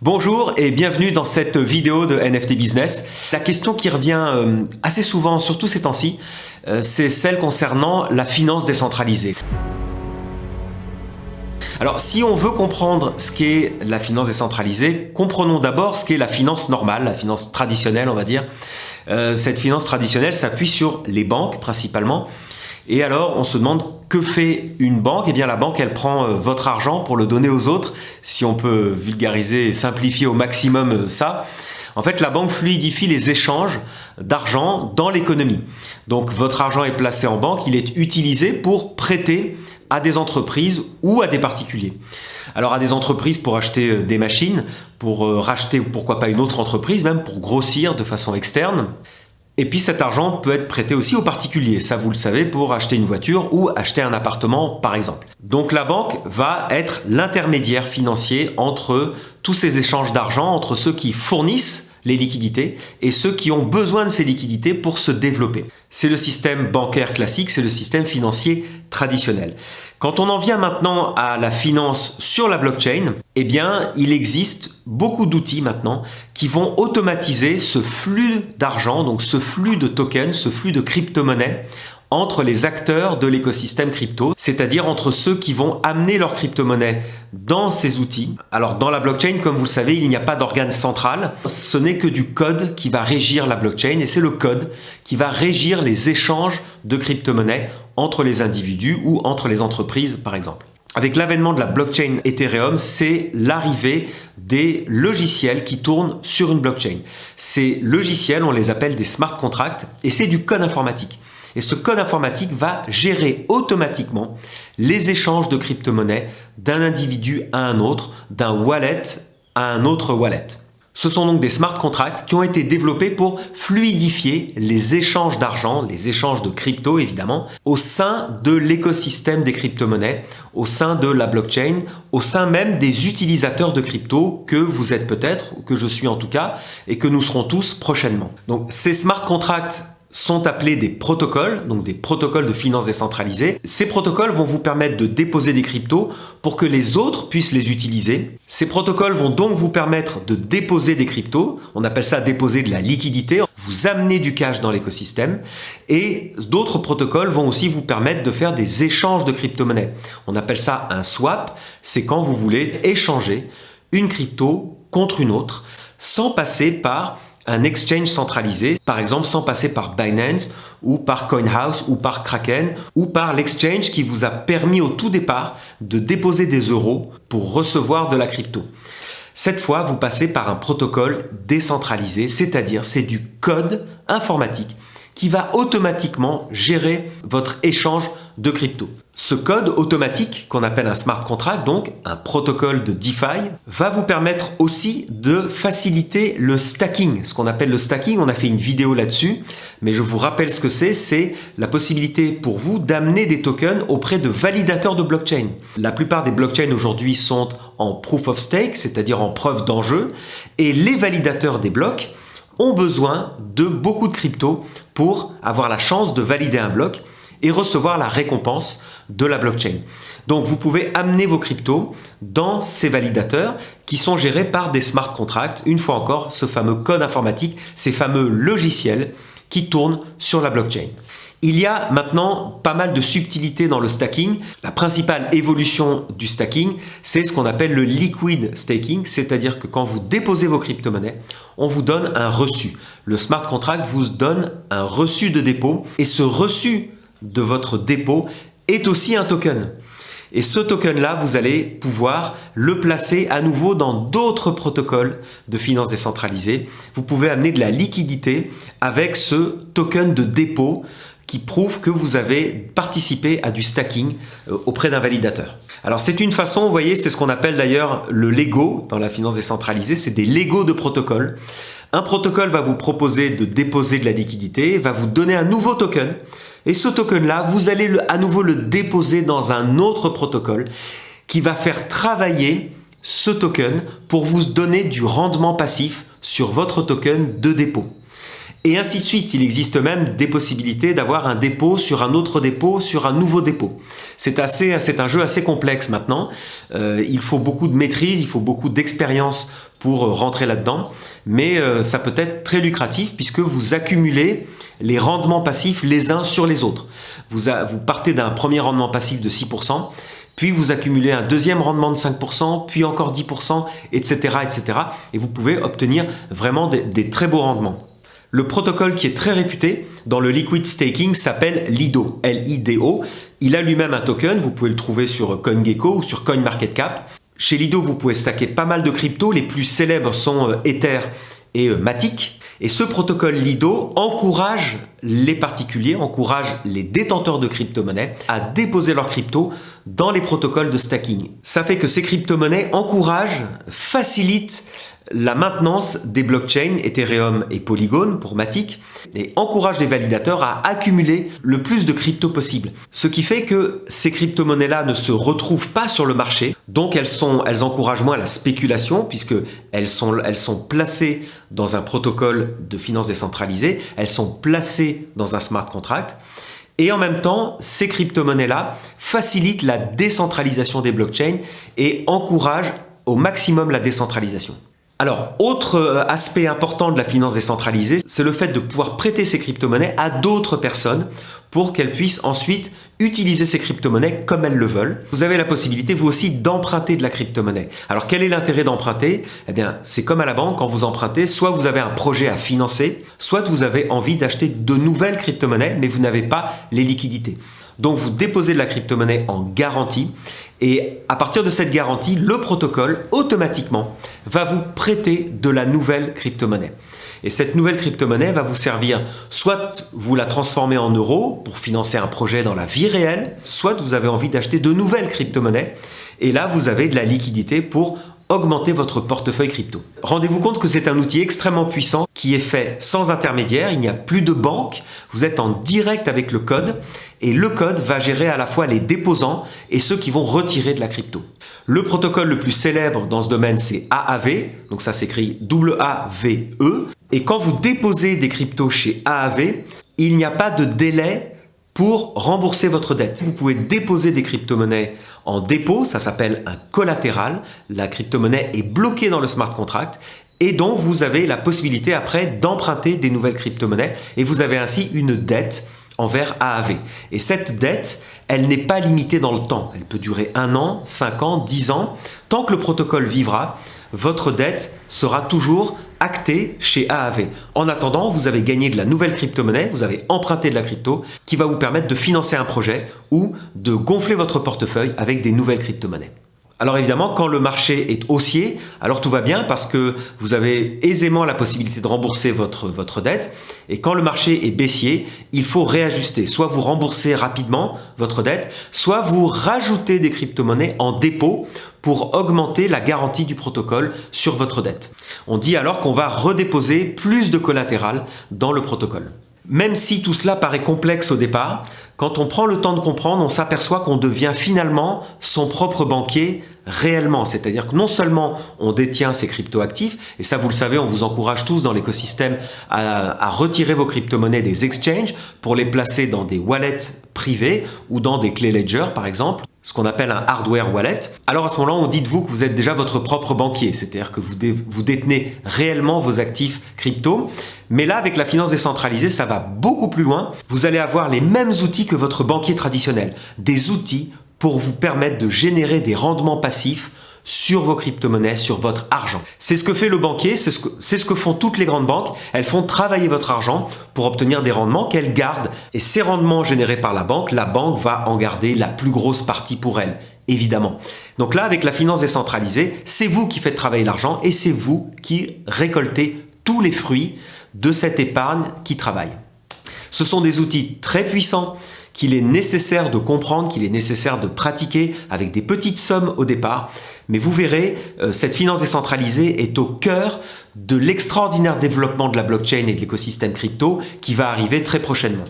Bonjour et bienvenue dans cette vidéo de NFT Business. La question qui revient assez souvent, surtout ces temps-ci, c'est celle concernant la finance décentralisée. Alors, si on veut comprendre ce qu'est la finance décentralisée, comprenons d'abord ce qu'est la finance normale, la finance traditionnelle, on va dire. Cette finance traditionnelle s'appuie sur les banques principalement. Et alors, on se demande que fait une banque? Eh bien, la banque, elle prend votre argent pour le donner aux autres, si on peut vulgariser et simplifier au maximum ça. En fait, la banque fluidifie les échanges d'argent dans l'économie. Donc, votre argent est placé en banque, il est utilisé pour prêter à des entreprises ou à des particuliers. Alors, à des entreprises pour acheter des machines, pour racheter pourquoi pas une autre entreprise, même pour grossir de façon externe. Et puis cet argent peut être prêté aussi aux particuliers, ça vous le savez, pour acheter une voiture ou acheter un appartement par exemple. Donc la banque va être l'intermédiaire financier entre tous ces échanges d'argent, entre ceux qui fournissent les liquidités et ceux qui ont besoin de ces liquidités pour se développer. C'est le système bancaire classique, c'est le système financier traditionnel. Quand on en vient maintenant à la finance sur la blockchain, eh bien, il existe beaucoup d'outils maintenant qui vont automatiser ce flux d'argent, donc ce flux de tokens, ce flux de crypto-monnaies entre les acteurs de l'écosystème crypto, c'est-à-dire entre ceux qui vont amener leur crypto-monnaie dans ces outils. Alors dans la blockchain, comme vous le savez, il n'y a pas d'organe central, ce n'est que du code qui va régir la blockchain et c'est le code qui va régir les échanges de crypto-monnaies entre les individus ou entre les entreprises par exemple. Avec l'avènement de la blockchain Ethereum, c'est l'arrivée des logiciels qui tournent sur une blockchain. Ces logiciels, on les appelle des smart contracts et c'est du code informatique. Et ce code informatique va gérer automatiquement les échanges de crypto-monnaies d'un individu à un autre, d'un wallet à un autre wallet. Ce sont donc des smart contracts qui ont été développés pour fluidifier les échanges d'argent, les échanges de crypto évidemment, au sein de l'écosystème des crypto-monnaies, au sein de la blockchain, au sein même des utilisateurs de crypto que vous êtes peut-être, ou que je suis en tout cas, et que nous serons tous prochainement. Donc ces smart contracts sont appelés des protocoles, donc des protocoles de finance décentralisée. Ces protocoles vont vous permettre de déposer des cryptos pour que les autres puissent les utiliser. Ces protocoles vont donc vous permettre de déposer des cryptos, on appelle ça déposer de la liquidité, vous amener du cash dans l'écosystème. Et d'autres protocoles vont aussi vous permettre de faire des échanges de crypto-monnaies. On appelle ça un swap, c'est quand vous voulez échanger une crypto contre une autre sans passer par un exchange centralisé, par exemple sans passer par Binance ou par CoinHouse ou par Kraken ou par l'exchange qui vous a permis au tout départ de déposer des euros pour recevoir de la crypto. Cette fois, vous passez par un protocole décentralisé, c'est-à-dire c'est du code informatique qui va automatiquement gérer votre échange de crypto. Ce code automatique, qu'on appelle un smart contract, donc un protocole de DeFi, va vous permettre aussi de faciliter le stacking. Ce qu'on appelle le stacking, on a fait une vidéo là-dessus, mais je vous rappelle ce que c'est la possibilité pour vous d'amener des tokens auprès de validateurs de blockchain. La plupart des blockchains aujourd'hui sont en proof of stake, c'est-à-dire en preuve d'enjeu, et les validateurs des blocs ont besoin de beaucoup de crypto pour avoir la chance de valider un bloc et recevoir la récompense de la blockchain. Donc vous pouvez amener vos cryptos dans ces validateurs qui sont gérés par des smart contracts. Une fois encore, ce fameux code informatique, ces fameux logiciels qui tournent sur la blockchain. Il y a maintenant pas mal de subtilités dans le stacking. La principale évolution du stacking, c'est ce qu'on appelle le liquid staking, c'est-à-dire que quand vous déposez vos crypto-monnaies, on vous donne un reçu. Le smart contract vous donne un reçu de dépôt et ce reçu de votre dépôt est aussi un token. Et ce token-là, vous allez pouvoir le placer à nouveau dans d'autres protocoles de finance décentralisée. Vous pouvez amener de la liquidité avec ce token de dépôt qui prouve que vous avez participé à du stacking auprès d'un validateur. Alors c'est une façon, vous voyez, c'est ce qu'on appelle d'ailleurs le Lego dans la finance décentralisée, c'est des Legos de protocole. Un protocole va vous proposer de déposer de la liquidité, va vous donner un nouveau token, et ce token-là, vous allez à nouveau le déposer dans un autre protocole qui va faire travailler ce token pour vous donner du rendement passif sur votre token de dépôt. Et ainsi de suite. Il existe même des possibilités d'avoir un dépôt sur un autre dépôt sur un nouveau dépôt. C'est un jeu assez complexe maintenant. Il faut beaucoup de maîtrise, il faut beaucoup d'expérience pour rentrer là-dedans. Mais ça peut être très lucratif puisque vous accumulez les rendements passifs les uns sur les autres. Vous partez d'un premier rendement passif de 6%, puis vous accumulez un deuxième rendement de 5%, puis encore 10%, etc., etc. Et vous pouvez obtenir vraiment des très beaux rendements. Le protocole qui est très réputé dans le liquid staking s'appelle Lido, L-I-D-O. Il a lui-même un token, vous pouvez le trouver sur CoinGecko ou sur CoinMarketCap. Chez Lido, vous pouvez stacker pas mal de cryptos. Les plus célèbres sont Ether et Matic. Et ce protocole Lido encourage les particuliers, encourage les détenteurs de crypto-monnaies à déposer leurs cryptos dans les protocoles de stacking. Ça fait que ces crypto-monnaies encouragent, facilitent la maintenance des blockchains Ethereum et Polygon pour Matic et encourage les validateurs à accumuler le plus de cryptos possible. Ce qui fait que ces crypto-monnaies-là ne se retrouvent pas sur le marché, donc elles encouragent moins la spéculation puisque elles sont placées dans un protocole de finance décentralisée, elles sont placées dans un smart contract. Et en même temps, ces crypto-monnaies-là facilitent la décentralisation des blockchains et encouragent au maximum la décentralisation. Alors, autre aspect important de la finance décentralisée, c'est le fait de pouvoir prêter ces crypto-monnaies à d'autres personnes pour qu'elles puissent ensuite utiliser ces crypto-monnaies comme elles le veulent. Vous avez la possibilité, vous aussi, d'emprunter de la crypto-monnaie. Alors, quel est l'intérêt d'emprunter? Eh bien, c'est comme à la banque, quand vous empruntez, soit vous avez un projet à financer, soit vous avez envie d'acheter de nouvelles crypto-monnaies, mais vous n'avez pas les liquidités. Donc, vous déposez de la crypto-monnaie en garantie et à partir de cette garantie, le protocole, automatiquement, va vous prêter de la nouvelle crypto-monnaie. Et cette nouvelle crypto-monnaie va vous servir, soit vous la transformez en euros pour financer un projet dans la vie réelle, soit vous avez envie d'acheter de nouvelles crypto-monnaies. Et là, vous avez de la liquidité pour augmenter votre portefeuille crypto. Rendez-vous compte que c'est un outil extrêmement puissant qui est fait sans intermédiaire, il n'y a plus de banque, vous êtes en direct avec le code et le code va gérer à la fois les déposants et ceux qui vont retirer de la crypto. Le protocole le plus célèbre dans ce domaine, c'est AAV, donc ça s'écrit W-A-V-E. Et quand vous déposez des cryptos chez AAV, il n'y a pas de délai pour rembourser votre dette. Vous pouvez déposer des crypto-monnaies en dépôt, ça s'appelle un collatéral. La crypto-monnaie est bloquée dans le smart contract et donc vous avez la possibilité après d'emprunter des nouvelles crypto-monnaies et vous avez ainsi une dette envers AAV. Et cette dette, elle n'est pas limitée dans le temps. Elle peut durer 1 an, 5 ans, 10 ans. Tant que le protocole vivra, votre dette sera toujours actée chez AAV. En attendant, vous avez gagné de la nouvelle crypto-monnaie, vous avez emprunté de la crypto qui va vous permettre de financer un projet ou de gonfler votre portefeuille avec des nouvelles crypto-monnaies. Alors évidemment, quand le marché est haussier, alors tout va bien parce que vous avez aisément la possibilité de rembourser votre dette. Et quand le marché est baissier, il faut réajuster. Soit vous remboursez rapidement votre dette, soit vous rajoutez des crypto-monnaies en dépôt pour augmenter la garantie du protocole sur votre dette. On dit alors qu'on va redéposer plus de collatéral dans le protocole. Même si tout cela paraît complexe au départ, quand on prend le temps de comprendre, on s'aperçoit qu'on devient finalement son propre banquier réellement. C'est-à-dire que non seulement on détient ses crypto-actifs, et ça vous le savez, on vous encourage tous dans l'écosystème à retirer vos crypto-monnaies des exchanges pour les placer dans des wallets privés ou dans des clés Ledger par exemple, ce qu'on appelle un hardware wallet. Alors à ce moment-là, on dit de vous que vous êtes déjà votre propre banquier, c'est-à-dire que vous détenez réellement vos actifs crypto. Mais là, avec la finance décentralisée, ça va beaucoup plus loin. Vous allez avoir les mêmes outils que votre banquier traditionnel, des outils pour vous permettre de générer des rendements passifs sur vos crypto-monnaies, sur votre argent. C'est ce que fait le banquier, c'est ce que font toutes les grandes banques. Elles font travailler votre argent pour obtenir des rendements qu'elles gardent. Et ces rendements générés par la banque va en garder la plus grosse partie pour elle, évidemment. Donc là, avec la finance décentralisée, c'est vous qui faites travailler l'argent et c'est vous qui récoltez tous les fruits de cette épargne qui travaille. Ce sont des outils très puissants qu'il est nécessaire de comprendre, qu'il est nécessaire de pratiquer avec des petites sommes au départ. Mais vous verrez, cette finance décentralisée est au cœur de l'extraordinaire développement de la blockchain et de l'écosystème crypto qui va arriver très prochainement.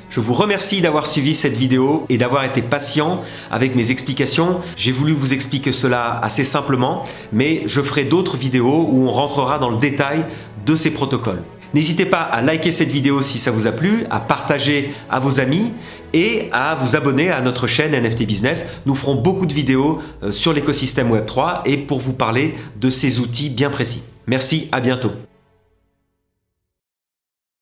Je vous remercie d'avoir suivi cette vidéo et d'avoir été patient avec mes explications. J'ai voulu vous expliquer cela assez simplement, mais je ferai d'autres vidéos où on rentrera dans le détail de ces protocoles. N'hésitez pas à liker cette vidéo si ça vous a plu, à partager à vos amis et à vous abonner à notre chaîne NFT Business. Nous ferons beaucoup de vidéos sur l'écosystème Web3 et pour vous parler de ces outils bien précis. Merci, à bientôt.